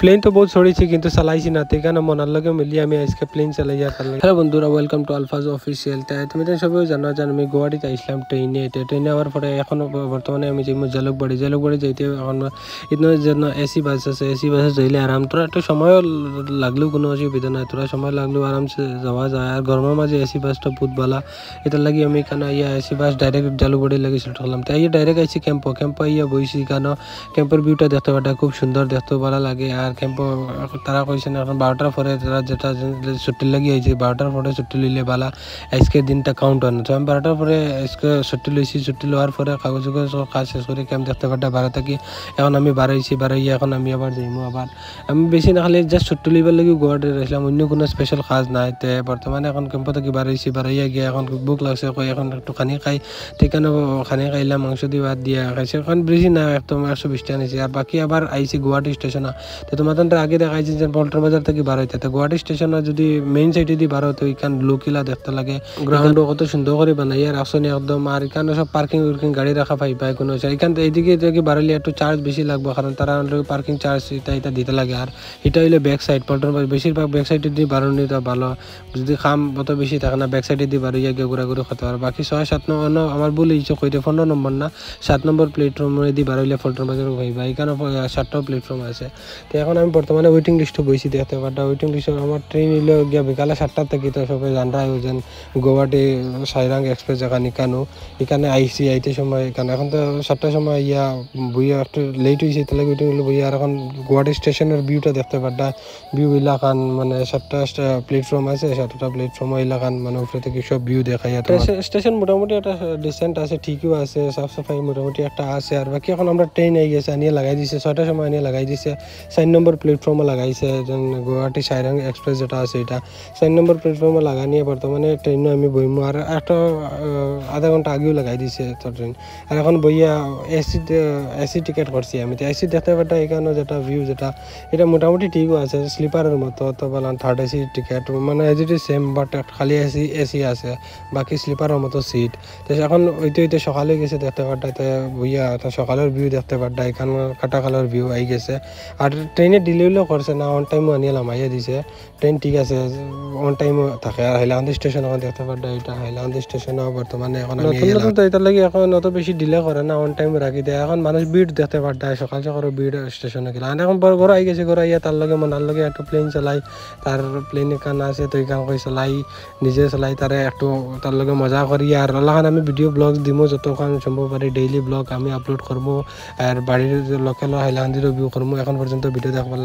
Plan তো বহুত ছড়িয়েছি কিন্তু চালাইছি না তাই কারণে মনার লগে মিলিয়ে আমি আজকে প্লেন চালাই আর হ্যালো বন্ধুরা ওয়েলকাম টু আলফাজ অফিসিয়াল। তাই তুমি তো সবাই জানো যে আমি গুয়াহাটিতে আসলাম ট্রেনে আবার পরে এখন বর্তমানে আমি যাই জালুকবাড়ি যাইতে এখন ইতনের জন্য এসি বাস আছে, এসি বাসে যাইলে আরাম তোরা একটু সময় লাগলেও কোনো অসুবিধা নাই, তোরা সময় লাগলেও আরামসে যাওয়া যায়। আর গরমের মাঝে এসি বাসটা বহুত ভালো, এটার লাগি আমি কেন ইয়া এসি বাস ডাইরেক্ট জালুকবাড়ি লাগি সিলেক্ট করলাম। তাই ডাইরেক্ট আইসি ক্যাম্পো ইয়া বইছি কেন ক্যাম্পের ভিউটা দেখতে পাটা খুব সুন্দর, দেখতে ভালো লাগে। আর ক্যাম্প তারা কইছে না এখন 12টার পরে তারা যেটা ছুটি লাগি আইছে 12টার পরে ছুটি লইলে বালা আজকের দিনটা কাউন্ট হয় না। তো আমি 12টার পরে আজকে ছুটি লইছি, ছুটি লওয়ার পরে কাগজ সব কাজ শেষ করে ক্যাম্প দেখতে পাটা বারো থাকি এখন আমি বাড়াইছি এখন আমি আবার যাইমু। আবার আমি বেশি না খালি জাস্ট ছুটি লইবার লাগি গুয়াহাটি আসলাম, অন্য কোনো স্পেশাল কাজ নাই। তে বর্তমানে এখন ক্যাম্প থেকে বাড়াইয়া গিয়ে এখন বুক লাগছে, কই এখন একটু খানি খাই, ঠিকানো খানি খাইলাম, মাংস দিয়ে ভাত দিয়া খাইছে। এখন বেশি না একদম 120 টাকা নিয়েছি। আর বাকি আবার আইসি গুয়াহাটি স্টেশনে। তো তোমাদের আগে দেখাইছি যে পল্টন বাজার থেকে বার হইতে, তো গুয়াহাটি স্টেশনে যদি মেইন সাইডে দিয়ে বার হতো এখান লোকিলা দেখতে লাগে, গ্রাউন্ডও কত সুন্দর করে বানাই আর আসনে একদম। আর এখানে সব পার্কিং গাড়ি রাখা পাই কোনো এখান এইদিকে থেকে বাড়ালে একটু চার্জ বেশি লাগবে, কারণ তারা পার্কিং চার্জ এটা দিতে লাগে। আর এটা হইলে ব্যাক সাইড পল্টন বাজার বেশিরভাগ ব্যাক সাইডে দিয়ে বাড়ানোটা ভালো, যদি খাম অত বেশি থাকে না ব্যাক সাইডে দিয়ে বাড়িয়ে গিয়ে ঘোরাঘুরি করতে পারে। বাকি 6-7 নম্বর আমার বলে ইচ্ছা কইতে 15 নম্বর না 7 নম্বর প্ল্যাটফর্মে দিয়ে বাড়াইলে পল্টন বাজার হইবা, এখানে 7টা প্ল্যাটফর্ম আছে। তো এখন আমি বর্তমানে ওয়েটিং লিস্টে বইছি দেখতে পারটা। ওয়েটিং লিস্ট আমার ট্রেন হইলে গিয়া বিকালে 7টার থেকে, তো সবাই জানরা আয়োজন গুয়াহাটি সাইরাং এক্সপ্রেস যেখানে এখানে আইতে সময় এখানে এখন তো 7টার সময় ইয়া বইয়া একটু লেট হয়েছে, তাহলে ওয়েটিং হইলে বইয়া। আর এখন গুয়াহাটি স্টেশনের ভিউটা দেখতে পারটা, ভিউ এলাকান মানে 7টা প্ল্যাটফর্ম আছে, 7টা প্ল্যাটফর্ম এলাকান মানে উপরে থেকে সব ভিউ দেখাই। স্টেশন মোটামুটি একটা ডিসেন্ট আছে, ঠিকই আছে, সাফ সাফাই মোটামুটি একটা আছে। আর বাকি এখন আমরা ট্রেন আই গেছে আনিয়ে লাগাই দিছে 6টার সময় আনিয়ে লাগাই দিছে 4 নম্বর প্ল্যাটফর্মে লাগাইছে, যেন গুয়াহাটি সাইরাং এক্সপ্রেস যেটা আছে এটা 4 নম্বর প্ল্যাটফর্মে লাগা নিয়ে বর্তমানে ট্রেনে আমি বইমু। আর একটা আধা ঘন্টা আগেও লাগাই দিছে তো ট্রেন। আর এখন বইয়া এসি টিকিট করছি আমি, তো এসি দেখতে পারটা এখানে যেটা ভিউ যেটা এটা মোটামুটি ঠিকও আছে, স্লিপারের মতো তো বললাম থার্ড এসি টিকিট মানে এজ ইট ইজ সেম, বাট খালি এসি আছে, বাকি স্লিপারের মতো সিট। তো এখন ওইতে সকালে গেছে দেখতে পারটা বইয়া সকালের ভিউ দেখতে পারটা, এখানে কাটা কালার ভিউ আই গেছে। আর ট্রেনে ডিলিভারিও করছে না, অন টাইমও আনিয়ে নামাইয়া দিছে, ট্রেন ঠিক আছে অন টাইমও থাকে। আর হাইলাকান্দি স্টেশন এখন দেখতে পারটা, এটা হাইলাকান্দি স্টেশনও বর্তমানে এখন নতুন এটার লাগে এখন অত বেশি ডিলে করে না, অন টাইম রাখি দেয়। এখন মানুষ ভিড় দেখতে পারটা সকাল ভিড় স্টেশনে গেলে। আর এখন ঘর আই গেছে, ঘর আইয়া তার লগে মনার লগে একটু প্লেন চালাই, তার প্লেন এখান আছে তো এখান করে চালাই নিজে চালাই, তারে একটু তার লগে মজা করি। আর ওলাখান আমি ভিডিও ব্লগ দিমো যতক্ষণ সম্ভব পারি, ডেইলি ব্লগ আমি আপলোড করবো। আর বাড়ির লোকেল হাইলাকান্দিরও ভিউ করবো। এখন পর্যন্ত ভিডিও দেখবার